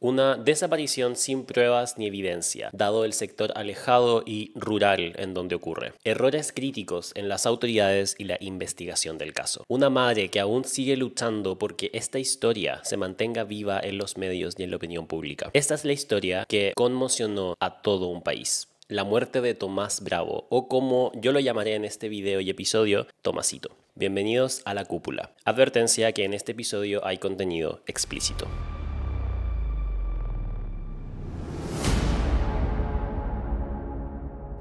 Una desaparición sin pruebas ni evidencia, dado el sector alejado y rural en donde ocurre. Errores críticos en las autoridades y la investigación del caso. Una madre que aún sigue luchando porque esta historia se mantenga viva en los medios y en la opinión pública. Esta es la historia que conmocionó a todo un país. La muerte de Tomás Bravo, o como yo lo llamaré en este video y episodio, Tomasito. Bienvenidos a La Cúpula. Advertencia que en este episodio hay contenido explícito.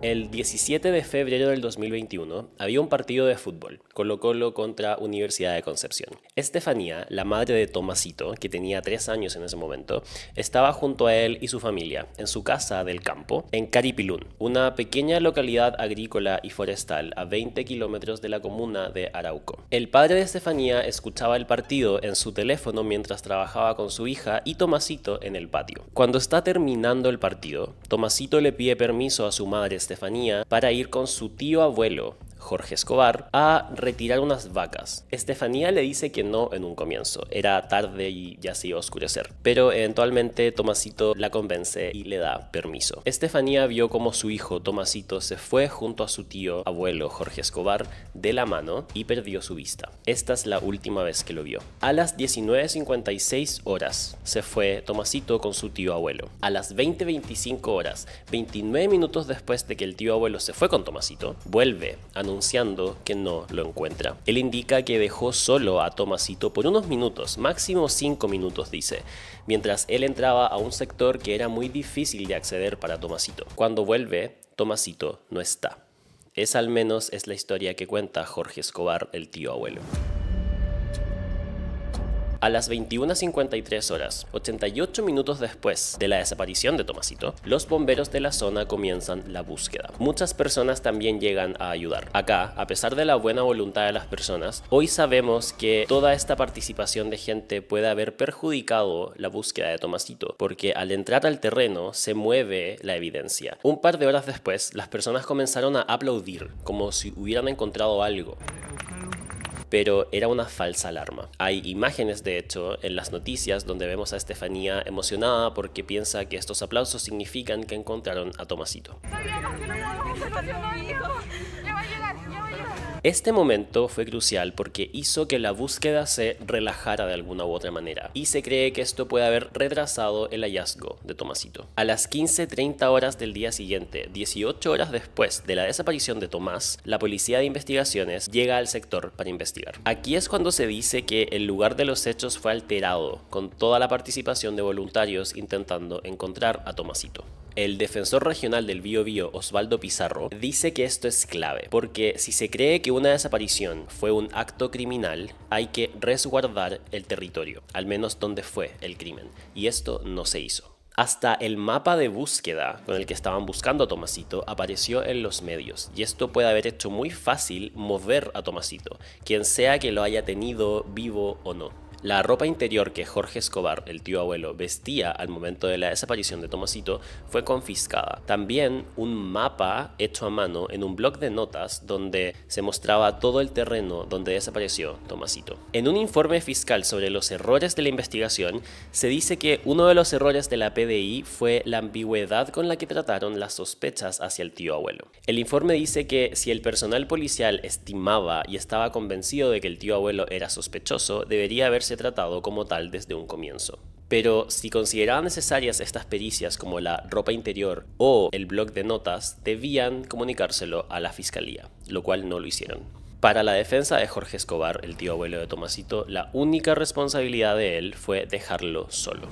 El 17 de febrero del 2021 había un partido de fútbol, Colo-Colo contra Universidad de Concepción. Estefanía, la madre de Tomasito, que tenía 3 años en ese momento, estaba junto a él y su familia en su casa del campo en Caripilún, una pequeña localidad agrícola y forestal a 20 kilómetros de la comuna de Arauco. El padre de Estefanía escuchaba el partido en su teléfono mientras trabajaba con su hija y Tomasito en el patio. Cuando está terminando el partido, Tomasito le pide permiso a su madre Estefanía para ir con su tío abuelo, Jorge Escobar, a retirar unas vacas. Estefanía le dice que no en un comienzo, era tarde y ya se iba a oscurecer, pero eventualmente Tomasito la convence y le da permiso. Estefanía vio como su hijo Tomasito se fue junto a su tío abuelo Jorge Escobar de la mano y perdió su vista. Esta es la última vez que lo vio. A las 19:56 horas se fue Tomasito con su tío abuelo. A las 20:25 horas, 29 minutos después de que el tío abuelo se fue con Tomasito, vuelve anunciando que no lo encuentra. Él indica que dejó solo a Tomasito por unos minutos, máximo 5 minutos dice, mientras él entraba a un sector que era muy difícil de acceder para Tomasito. Cuando vuelve, Tomasito no está. Esa al menos es la historia que cuenta Jorge Escobar, el tío abuelo. A las 21:53 horas, 88 minutos después de la desaparición de Tomasito, los bomberos de la zona comienzan la búsqueda. Muchas personas también llegan a ayudar. Acá, a pesar de la buena voluntad de las personas, hoy sabemos que toda esta participación de gente puede haber perjudicado la búsqueda de Tomasito, porque al entrar al terreno se mueve la evidencia. Un par de horas después, las personas comenzaron a aplaudir, como si hubieran encontrado algo. Pero era una falsa alarma. Hay imágenes, de hecho, en las noticias donde vemos a Estefanía emocionada porque piensa que estos aplausos significan que encontraron a Tomasito. Este momento fue crucial porque hizo que la búsqueda se relajara de alguna u otra manera y se cree que esto puede haber retrasado el hallazgo de Tomasito. A las 15:30 horas del día siguiente, 18 horas después de la desaparición de Tomás, la policía de investigaciones llega al sector para investigar. Aquí es cuando se dice que el lugar de los hechos fue alterado, con toda la participación de voluntarios intentando encontrar a Tomasito. El defensor regional del Biobío, Osvaldo Pizarro, dice que esto es clave, porque si se cree que una desaparición fue un acto criminal, hay que resguardar el territorio, al menos donde fue el crimen, y esto no se hizo. Hasta el mapa de búsqueda con el que estaban buscando a Tomasito apareció en los medios, y esto puede haber hecho muy fácil mover a Tomasito, quien sea que lo haya tenido vivo o no. La ropa interior que Jorge Escobar, el tío abuelo, vestía al momento de la desaparición de Tomasito fue confiscada. También un mapa hecho a mano en un bloc de notas donde se mostraba todo el terreno donde desapareció Tomasito. En un informe fiscal sobre los errores de la investigación, se dice que uno de los errores de la PDI fue la ambigüedad con la que trataron las sospechas hacia el tío abuelo. El informe dice que si el personal policial estimaba y estaba convencido de que el tío abuelo era sospechoso, debería haberse tratado como tal desde un comienzo. Pero si consideraban necesarias estas pericias como la ropa interior o el bloc de notas, debían comunicárselo a la fiscalía, lo cual no lo hicieron. Para la defensa de Jorge Escobar, el tío abuelo de Tomasito, la única responsabilidad de él fue dejarlo solo.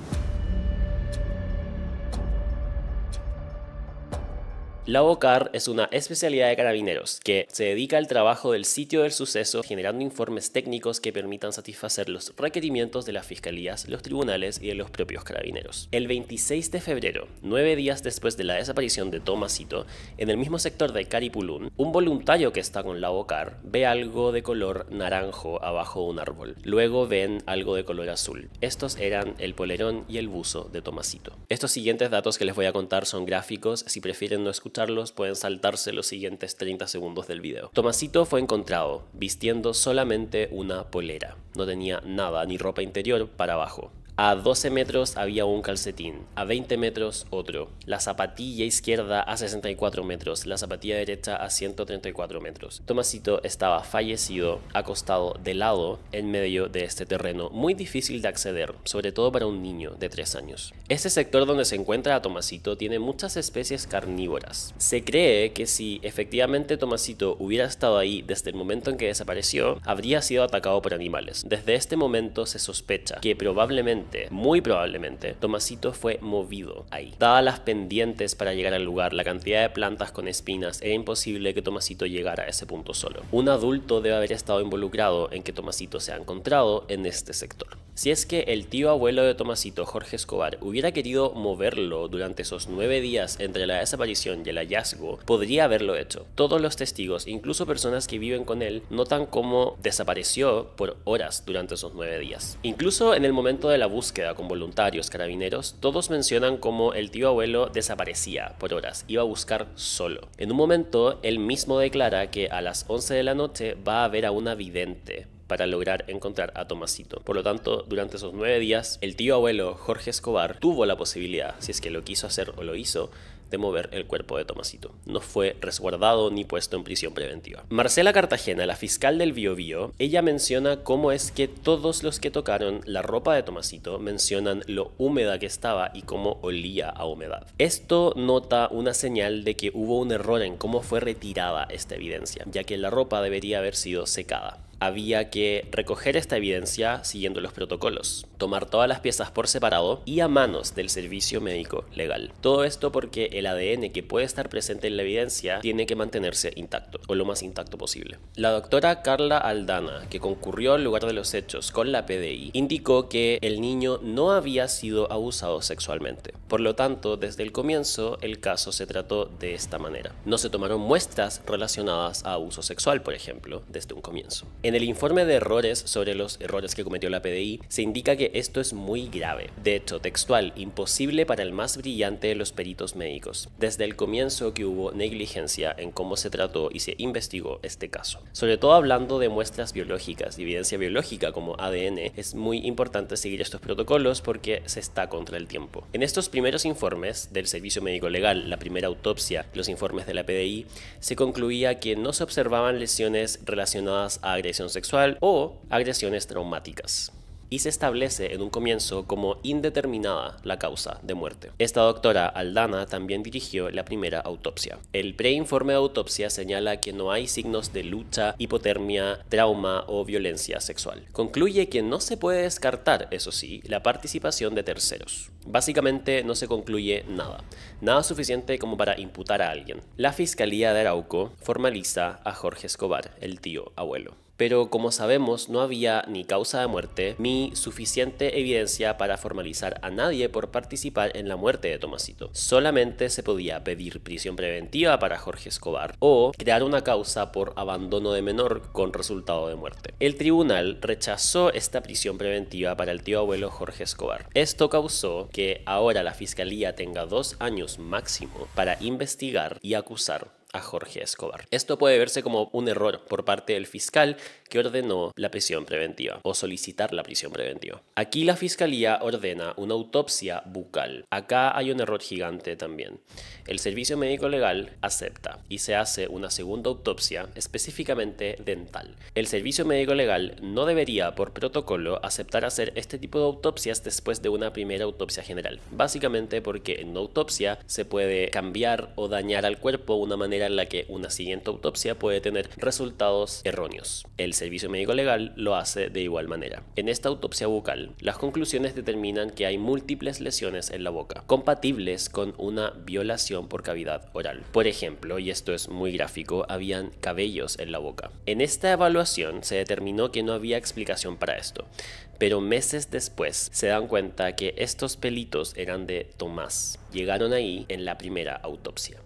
La OCAR es una especialidad de carabineros que se dedica al trabajo del sitio del suceso, generando informes técnicos que permitan satisfacer los requerimientos de las fiscalías, los tribunales y de los propios carabineros. El 26 de febrero, 9 días después de la desaparición de Tomasito, en el mismo sector de Caripulún, un voluntario que está con la OCAR ve algo de color naranjo abajo de un árbol. Luego ven algo de color azul. Estos eran el polerón y el buzo de Tomasito. Estos siguientes datos que les voy a contar son gráficos. Si prefieren no escucharlos, pueden saltarse los siguientes 30 segundos del video. Tomasito fue encontrado vistiendo solamente una polera. No tenía nada, ni ropa interior para abajo. A 12 metros había un calcetín, a 20 metros otro, la zapatilla izquierda a 64 metros, la zapatilla derecha a 134 metros. Tomasito estaba fallecido, acostado de lado en medio de este terreno muy difícil de acceder, sobre todo para un niño de 3 años. Este sector donde se encuentra a Tomasito tiene muchas especies carnívoras. Se cree que si efectivamente Tomasito hubiera estado ahí desde el momento en que desapareció, habría sido atacado por animales. Desde este momento se sospecha que probablemente, muy probablemente, Tomasito fue movido ahí. Dadas las pendientes para llegar al lugar, la cantidad de plantas con espinas, era imposible que Tomasito llegara a ese punto solo. Un adulto debe haber estado involucrado en que Tomasito se ha encontrado en este sector. Si es que el tío abuelo de Tomasito, Jorge Escobar, hubiera querido moverlo durante esos 9 días entre la desaparición y el hallazgo, podría haberlo hecho. Todos los testigos, incluso personas que viven con él, notan cómo desapareció por horas durante esos 9 días. Incluso en el momento de la búsqueda con voluntarios, carabineros, todos mencionan cómo el tío abuelo desaparecía por horas, iba a buscar solo. En un momento, él mismo declara que a las 11 de la noche va a ver a una vidente para lograr encontrar a Tomasito. Por lo tanto, durante esos 9 días, el tío abuelo Jorge Escobar tuvo la posibilidad, si es que lo quiso hacer o lo hizo, de mover el cuerpo de Tomasito. No fue resguardado ni puesto en prisión preventiva. Marcela Cartagena, la fiscal del Biobío, ella menciona cómo es que todos los que tocaron la ropa de Tomasito mencionan lo húmeda que estaba y cómo olía a humedad. Esto nota una señal de que hubo un error en cómo fue retirada esta evidencia, ya que la ropa debería haber sido secada. Había que recoger esta evidencia siguiendo los protocolos, tomar todas las piezas por separado y a manos del servicio médico legal. Todo esto porque el ADN que puede estar presente en la evidencia tiene que mantenerse intacto, o lo más intacto posible. La doctora Carla Aldana, que concurrió al lugar de los hechos con la PDI, indicó que el niño no había sido abusado sexualmente. Por lo tanto, desde el comienzo, el caso se trató de esta manera. No se tomaron muestras relacionadas a abuso sexual, por ejemplo, desde un comienzo. En el informe de errores sobre los errores que cometió la PDI, se indica que esto es muy grave. De hecho, textual, imposible para el más brillante de los peritos médicos. Desde el comienzo que hubo negligencia en cómo se trató y se investigó este caso. Sobre todo hablando de muestras biológicas, de evidencia biológica como ADN, es muy importante seguir estos protocolos porque se está contra el tiempo. En estos primeros informes del Servicio Médico Legal, la primera autopsia, los informes de la PDI, se concluía que no se observaban lesiones relacionadas a agresión sexual o agresiones traumáticas. Y se establece en un comienzo como indeterminada la causa de muerte. Esta doctora Aldana también dirigió la primera autopsia. El preinforme de autopsia señala que no hay signos de lucha, hipotermia, trauma o violencia sexual. Concluye que no se puede descartar, eso sí, la participación de terceros. Básicamente no se concluye nada suficiente como para imputar a alguien. La Fiscalía de Arauco formaliza a Jorge Escobar, el tío abuelo. Pero como sabemos, no había ni causa de muerte ni suficiente evidencia para formalizar a nadie por participar en la muerte de Tomasito. Solamente se podía pedir prisión preventiva para Jorge Escobar o crear una causa por abandono de menor con resultado de muerte. El tribunal rechazó esta prisión preventiva para el tío abuelo Jorge Escobar. Esto causó que ahora la fiscalía tenga 2 años máximo para investigar y acusar a Jorge Escobar. Esto puede verse como un error por parte del fiscal que ordenó la prisión preventiva o solicitar la prisión preventiva. Aquí la fiscalía ordena una autopsia bucal. Acá hay un error gigante también. El servicio médico legal acepta y se hace una segunda autopsia específicamente dental. El servicio médico legal no debería por protocolo aceptar hacer este tipo de autopsias después de una primera autopsia general. Básicamente porque en una autopsia se puede cambiar o dañar al cuerpo de una manera en la que una siguiente autopsia puede tener resultados erróneos. El servicio médico legal lo hace de igual manera. En esta autopsia bucal, las conclusiones determinan que hay múltiples lesiones en la boca, compatibles con una violación por cavidad oral. Por ejemplo, y esto es muy gráfico, habían cabellos en la boca. En esta evaluación se determinó que no había explicación para esto, pero meses después se dan cuenta que estos pelitos eran de Tomás. Llegaron ahí en la primera autopsia.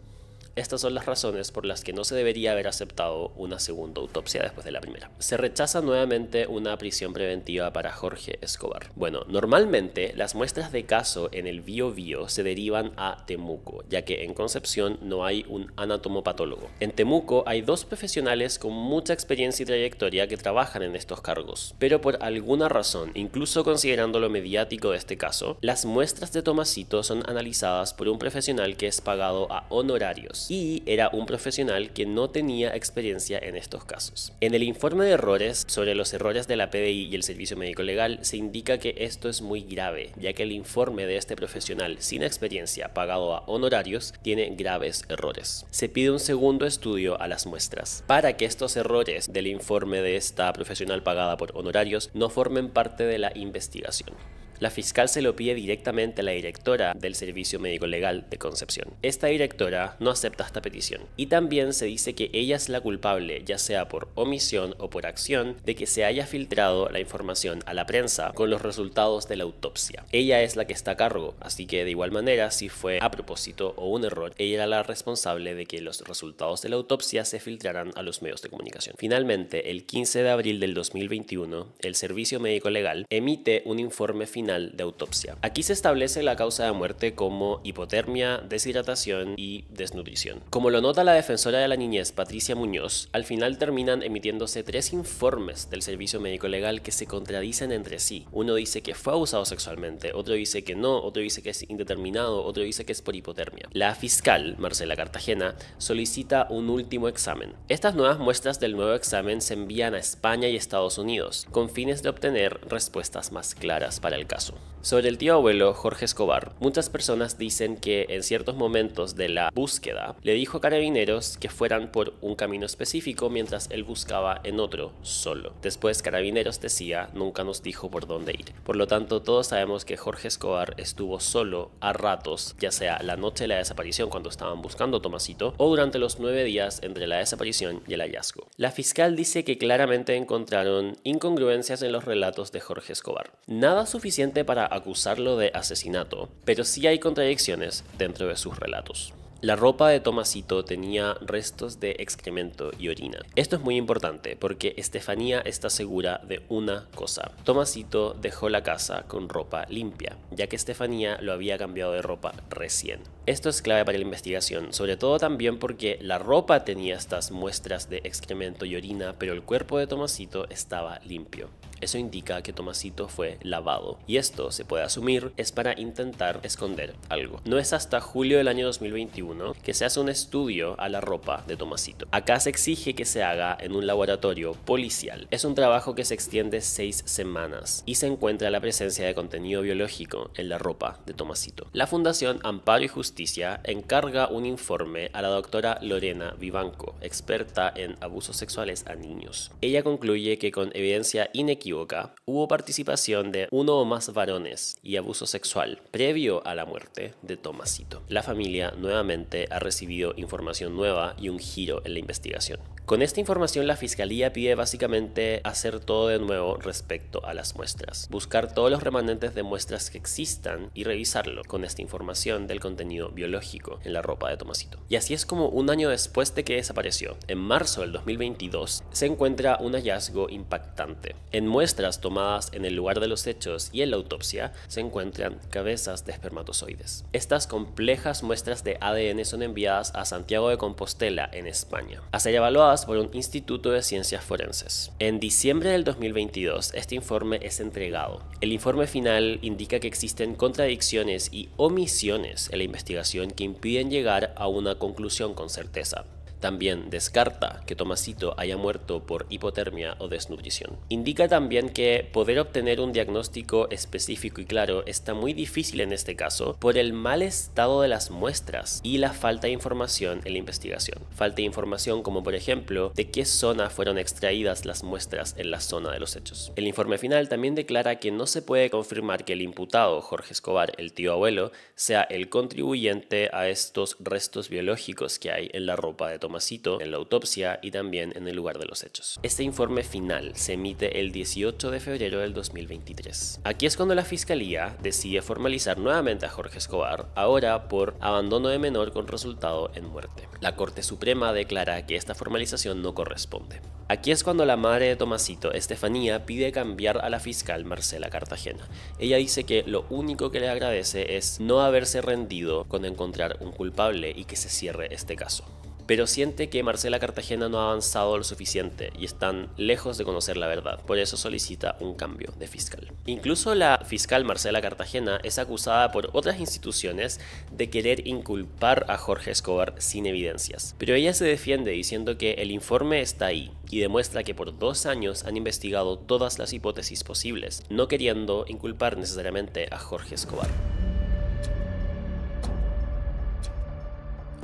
Estas son las razones por las que no se debería haber aceptado una segunda autopsia después de la primera. Se rechaza nuevamente una prisión preventiva para Jorge Escobar. Bueno, normalmente las muestras de caso en el Biobío se derivan a Temuco, ya que en Concepción no hay un anatomopatólogo. En Temuco hay dos profesionales con mucha experiencia y trayectoria que trabajan en estos cargos, pero por alguna razón, incluso considerando lo mediático de este caso, las muestras de Tomasito son analizadas por un profesional que es pagado a honorarios y era un profesional que no tenía experiencia en estos casos. En el informe de errores sobre los errores de la PDI y el Servicio Médico Legal se indica que esto es muy grave, ya que el informe de este profesional sin experiencia pagado a honorarios tiene graves errores. Se pide un segundo estudio a las muestras para que estos errores del informe de esta profesional pagada por honorarios no formen parte de la investigación. La fiscal se lo pide directamente a la directora del Servicio Médico Legal de Concepción. Esta directora no acepta esta petición y también se dice que ella es la culpable, ya sea por omisión o por acción, de que se haya filtrado la información a la prensa con los resultados de la autopsia. Ella es la que está a cargo, así que de igual manera, si fue a propósito o un error, ella era la responsable de que los resultados de la autopsia se filtraran a los medios de comunicación. Finalmente, el 15 de abril del 2021, el Servicio Médico Legal emite un informe final de autopsia. Aquí se establece la causa de muerte como hipotermia, deshidratación y desnutrición. Como lo nota la defensora de la niñez, Patricia Muñoz, al final terminan emitiéndose 3 informes del Servicio Médico Legal que se contradicen entre sí. Uno dice que fue abusado sexualmente, otro dice que no, otro dice que es indeterminado, otro dice que es por hipotermia. La fiscal, Marcela Cartagena, solicita un último examen. Estas nuevas muestras del nuevo examen se envían a España y Estados Unidos, con fines de obtener respuestas más claras para el caso. Sobre el tío abuelo Jorge Escobar, muchas personas dicen que en ciertos momentos de la búsqueda le dijo a Carabineros que fueran por un camino específico mientras él buscaba en otro solo. Después Carabineros decía, nunca nos dijo por dónde ir. Por lo tanto, todos sabemos que Jorge Escobar estuvo solo a ratos, ya sea la noche de la desaparición cuando estaban buscando a Tomasito o durante los 9 días entre la desaparición y el hallazgo. La fiscal dice que claramente encontraron incongruencias en los relatos de Jorge Escobar. Nada suficiente para acusarlo de asesinato, pero sí hay contradicciones dentro de sus relatos. La ropa de Tomasito tenía restos de excremento y orina. Esto es muy importante porque Estefanía está segura de una cosa. Tomasito dejó la casa con ropa limpia, ya que Estefanía lo había cambiado de ropa recién. Esto es clave para la investigación, sobre todo también porque la ropa tenía estas muestras de excremento y orina, pero el cuerpo de Tomasito estaba limpio. Eso indica que Tomasito fue lavado, y esto se puede asumir es para intentar esconder algo. No es hasta julio del año 2021 que se hace un estudio a la ropa de Tomasito. Acá se exige que se haga en un laboratorio policial. Es un trabajo que se extiende 6 semanas y se encuentra la presencia de contenido biológico en la ropa de Tomasito. La Fundación Amparo y Justicia encarga un informe a la doctora Lorena Vivanco, experta en abusos sexuales a niños. Ella concluye que con evidencia inequívoca hubo participación de uno o más varones y abuso sexual previo a la muerte de Tomasito. La familia nuevamente ha recibido información nueva y un giro en la investigación. Con esta información la fiscalía pide básicamente hacer todo de nuevo respecto a las muestras, buscar todos los remanentes de muestras que existan y revisarlo con esta información del contenido biológico en la ropa de Tomasito. Y así es como un año después de que desapareció, en marzo del 2022, se encuentra un hallazgo impactante. En muestras tomadas en el lugar de los hechos y en la autopsia se encuentran cabezas de espermatozoides. Estas complejas muestras de ADN son enviadas a Santiago de Compostela, en España, a ser evaluadas por un instituto de ciencias forenses. En diciembre del 2022, este informe es entregado. El informe final indica que existen contradicciones y omisiones en la investigación que impiden llegar a una conclusión con certeza. También descarta que Tomasito haya muerto por hipotermia o desnutrición. Indica también que poder obtener un diagnóstico específico y claro está muy difícil en este caso por el mal estado de las muestras y la falta de información en la investigación. Falta de información como por ejemplo de qué zona fueron extraídas las muestras en la zona de los hechos. El informe final también declara que no se puede confirmar que el imputado Jorge Escobar, el tío abuelo, sea el contribuyente a estos restos biológicos que hay en la ropa de Tomasito. Tomasito en la autopsia y también en el lugar de los hechos. Este informe final se emite el 18 de febrero del 2023. Aquí es cuando la Fiscalía decide formalizar nuevamente a Jorge Escobar, ahora por abandono de menor con resultado en muerte. La Corte Suprema declara que esta formalización no corresponde. Aquí es cuando la madre de Tomasito, Estefanía, pide cambiar a la fiscal Marcela Cartagena. Ella dice que lo único que le agradece es no haberse rendido con encontrar un culpable y que se cierre este caso. Pero siente que Marcela Cartagena no ha avanzado lo suficiente y están lejos de conocer la verdad. Por eso solicita un cambio de fiscal. Incluso la fiscal Marcela Cartagena es acusada por otras instituciones de querer inculpar a Jorge Escobar sin evidencias. Pero ella se defiende diciendo que el informe está ahí y demuestra que por 2 años han investigado todas las hipótesis posibles, no queriendo inculpar necesariamente a Jorge Escobar.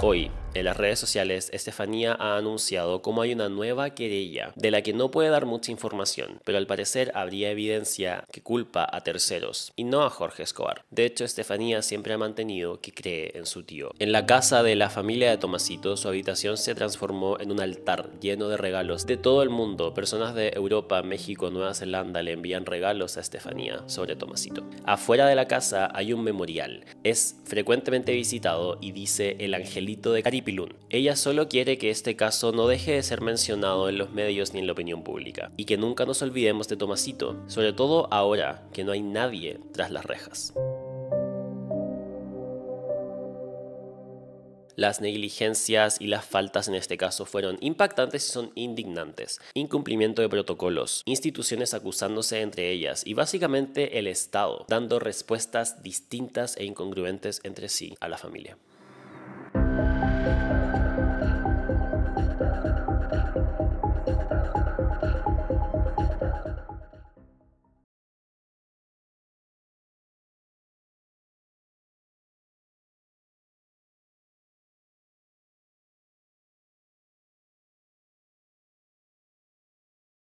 Hoy, en las redes sociales, Estefanía ha anunciado cómo hay una nueva querella de la que no puede dar mucha información, pero al parecer habría evidencia que culpa a terceros y no a Jorge Escobar. De hecho, Estefanía siempre ha mantenido que cree en su tío. En la casa de la familia de Tomasito, su habitación se transformó en un altar lleno de regalos de todo el mundo. Personas de Europa, México, Nueva Zelanda le envían regalos a Estefanía sobre Tomasito. Afuera de la casa hay un memorial. Es frecuentemente visitado y dice el angelito de Caripilún. Ella solo quiere que este caso no deje de ser mencionado en los medios ni en la opinión pública y que nunca nos olvidemos de Tomasito, sobre todo ahora que no hay nadie tras las rejas. Las negligencias y las faltas en este caso fueron impactantes y son indignantes. Incumplimiento de protocolos, instituciones acusándose entre ellas y básicamente el Estado dando respuestas distintas e incongruentes entre sí a la familia.